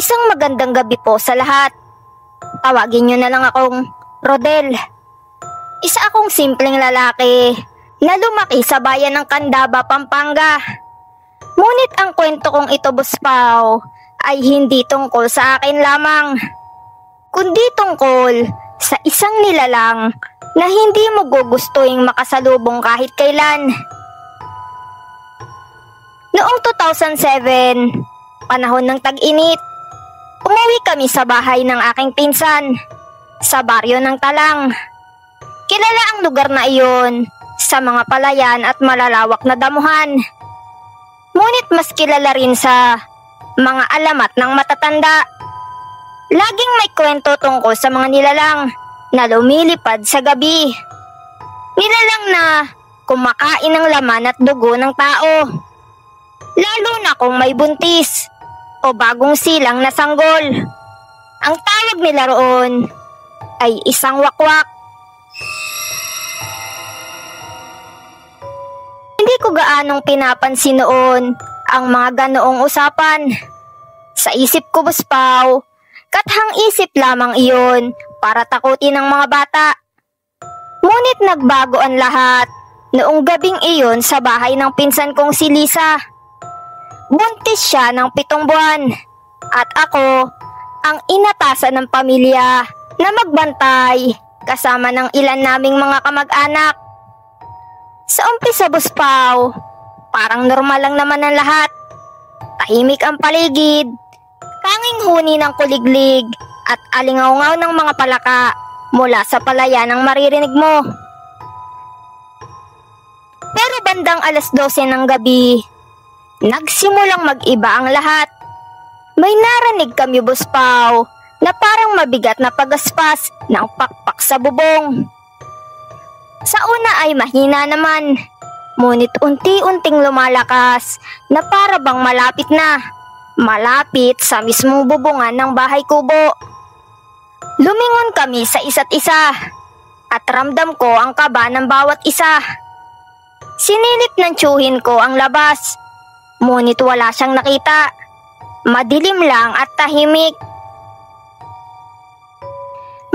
Isang magandang gabi po sa lahat. Tawagin niyo na lang akong Rodel. Isa akong simpleng lalaki na lumaki sa bayan ng Candaba, Pampanga. Ngunit ang kwento kong ito, Boss Pao, ay hindi tungkol sa akin lamang, kundi tungkol sa isang nilalang na hindi mo gugustuhin makasalubong kahit kailan. Noong 2007, panahon ng tag-init, umuwi kami sa bahay ng aking pinsan sa baryo ng Talang. Kilala ang lugar na iyon sa mga palayan at malalawak na damuhan. Ngunit mas kilala rin sa mga alamat ng matatanda. Laging may kwento tungkol sa mga nilalang na lumilipad sa gabi. Nilalang na kumakain ng laman at dugo ng tao. Lalo na kung may buntis o bagong silang na sanggol. Ang tawag nila roon ay isang wakwak. Hindi ko gaanong pinapansin noon ang mga ganoong usapan. Sa isip ko, Boss Pao, kathang isip lamang iyon para takutin ng mga bata. Ngunit nagbago ang lahat noong gabing iyon sa bahay ng pinsan kong si Lisa. Buntis siya ng 7 buwan at ako ang inatasan ng pamilya na magbantay kasama ng ilan naming mga kamag-anak. Sa umpisa, Boss Pao, parang normal lang naman ang lahat. Tahimik ang paligid, tanging huni ng kuliglig at alingaw-ngaw ng mga palaka mula sa palayan ang maririnig mo. Pero bandang 12:00 ng gabi, nagsimulang mag-iba ang lahat. May narinig kami, Boss Pao, na parang mabigat na pagaspas ng pakpak sa bubong. Sa una ay mahina naman, ngunit unti-unting lumalakas na para bang malapit na, malapit sa mismong bubungan ng bahay kubo. Lumingon kami sa isa't isa at ramdam ko ang kaba ng bawat isa. Sinilip ng tiyuhin ko ang labas, ngunit wala siyang nakita. Madilim lang at tahimik.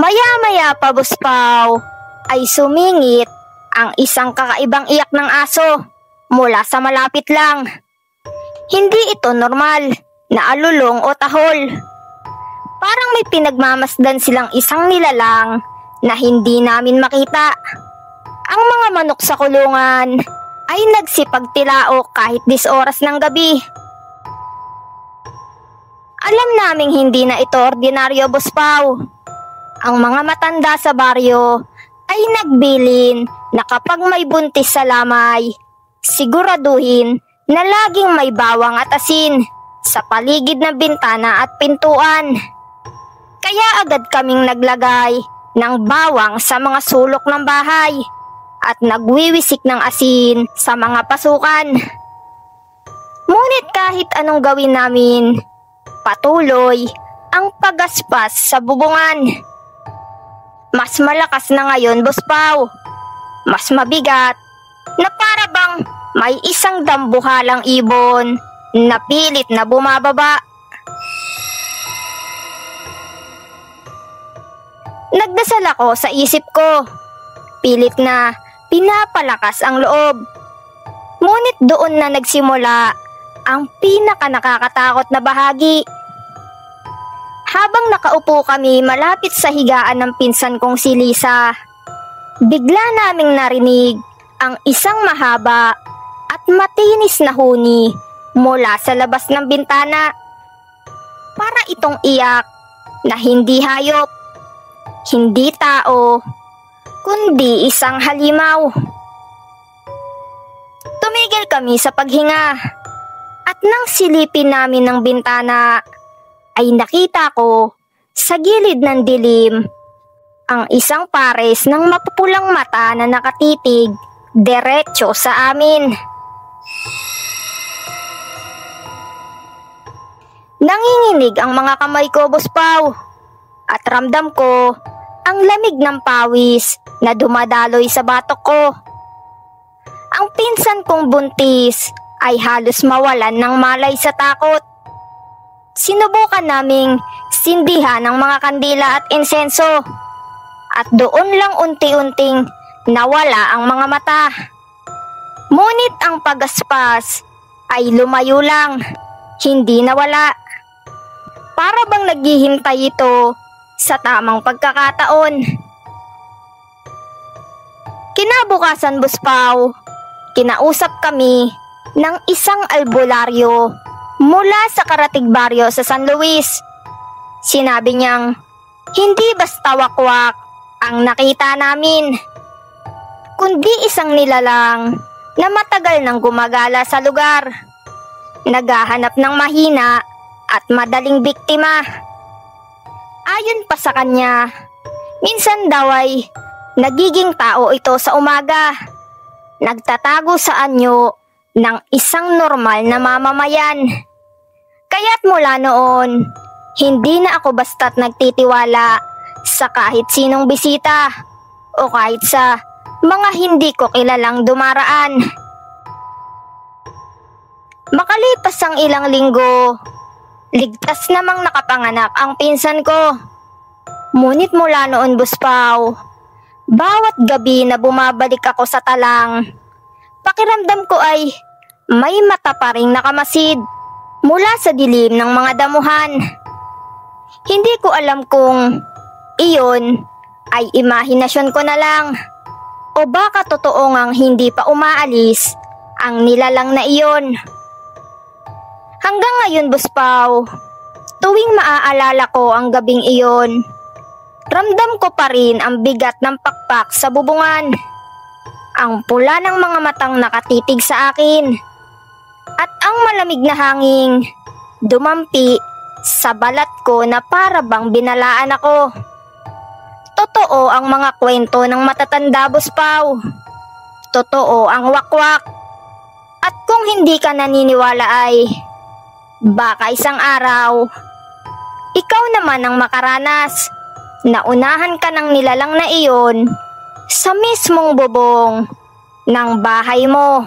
Maya-maya pa, Boss Pao, ay sumingit ang isang kakaibang iyak ng aso mula sa malapit lang. Hindi ito normal na alulong o tahol. Parang may pinagmamasdan silang isang nilalang na hindi namin makita. Ang mga manok sa kulungan ay nagsipagtilaok kahit 10 oras ng gabi. Alam naming hindi na ito ordinaryo, Boss Pao. Ang mga matanda sa baryo ay nagbilin na kapag may buntis sa lamay, siguraduhin na laging may bawang at asin sa paligid ng bintana at pintuan. Kaya agad kaming naglagay ng bawang sa mga sulok ng bahay at nagwiwisik ng asin sa mga pasukan. Ngunit kahit anong gawin namin, patuloy ang pagaspas sa bubungan. Mas malakas na ngayon, Boss Pao. Mas mabigat na para bang may isang dambuhalang ibon na pilit na bumababa. Nagdasal ako sa isip ko. Pilit na pinapalakas ang loob. Ngunit doon na nagsimula ang pinaka nakakatakot na bahagi. Habang nakaupo kami malapit sa higaan ng pinsan kong si Lisa, bigla naming narinig ang isang mahaba at matinis na huni mula sa labas ng bintana. Para itong iyak na hindi hayop, hindi tao, kundi isang halimaw. Tumigil kami sa paghinga at nang silipin namin ng bintana, ay nakita ko sa gilid ng dilim ang isang pares ng mapupulang mata na nakatitig diretso sa amin. Nanginginig ang mga kamay ko, Boss Pao, at ramdam ko ang lamig ng pawis na dumadaloy sa batok ko. Ang pinsan kong buntis ay halos mawalan ng malay sa takot. sinubukan naming sindihan ng mga kandila at insenso. At doon lang unti-unting nawala ang mga mata. Ngunit ang pagaspas ay lumayo lang, hindi nawala. Para bang naghihintay ito sa tamang pagkakataon. Kinabukasan, Buspaw, kinausap kami ng isang albularyo mula sa Karatig Baryo sa San Luis. Sinabi niyang hindi basta wakwak ang nakita namin, kundi isang nilalang na matagal nang gumagala sa lugar, naghahanap ng mahina at madaling biktima. Ayon pa sa kanya, minsan daw ay nagiging tao ito sa umaga, nagtatago sa anyo ng isang normal na mamamayan. Kaya't mula noon, hindi na ako basta't nagtitiwala sa kahit sinong bisita o kahit sa mga hindi ko kilalang dumaraan. Makalipas ang ilang linggo, ligtas namang nakapanganak ang pinsan ko. Ngunit mula noon, Buspaw, bawat gabi na bumabalik ako sa talang, pakiramdam ko ay may mata pa ring nakamasid mula sa dilim ng mga damuhan. Hindi ko alam kung iyon ay imahinasyon ko na lang o baka totoo ngang hindi pa umaalis ang nilalang na iyon. Hanggang ngayon, Buspaw, tuwing maaalala ko ang gabing iyon, ramdam ko pa rin ang bigat ng pakpak sa bubungan, ang pula ng mga matang nakatitig sa akin, at ang malamig na hangin dumampi sa balat ko na para bang binalaan ako. Totoo ang mga kwento ng matatanda, Buspaw. Totoo ang wakwak. At kung hindi ka naniniwala ay baka isang araw ikaw naman ang makaranas na unahan ka ng nilalang na iyon sa mismong bubong ng bahay mo.